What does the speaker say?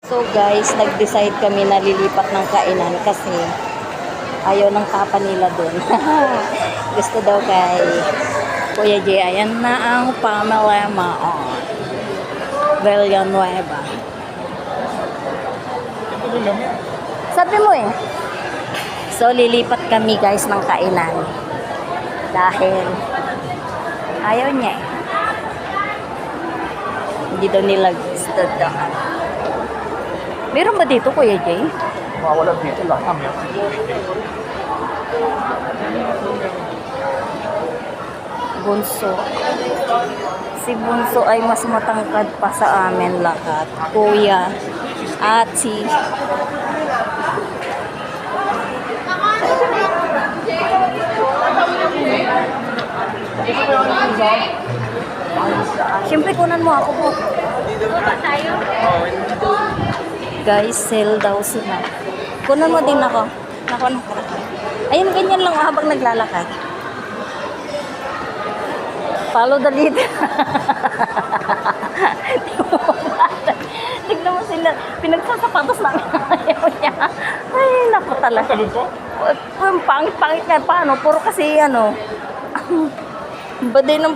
So guys, nag-decide kami na lilipat ng kainan kasi ayaw ng papa nila dun. Gusto daw kay Kuya J. Ayan na ang Pamalema on Villanueva. Sabi mo eh. So lilipat kami guys ng kainan dahil ayaw niya eh. Hindi daw nila gusto daw. Meron ba dito, Kuya Jay? Wala dito lang kami. Bunso. Si Bunso ay mas matangkad pa sa amin lahat. Kuya, ati. Siyempre, kunan mo ako po. Guys, sale daw sila. Kunan mo din ako. Ayun, ganyan lang habang naglalakad. Follow the lead. Tignan mo sila. Pinagsasapatos lang. Ayaw niya. Ay, naku talaga. Pangit nga. Paano? Puro kasi ano. Baday ng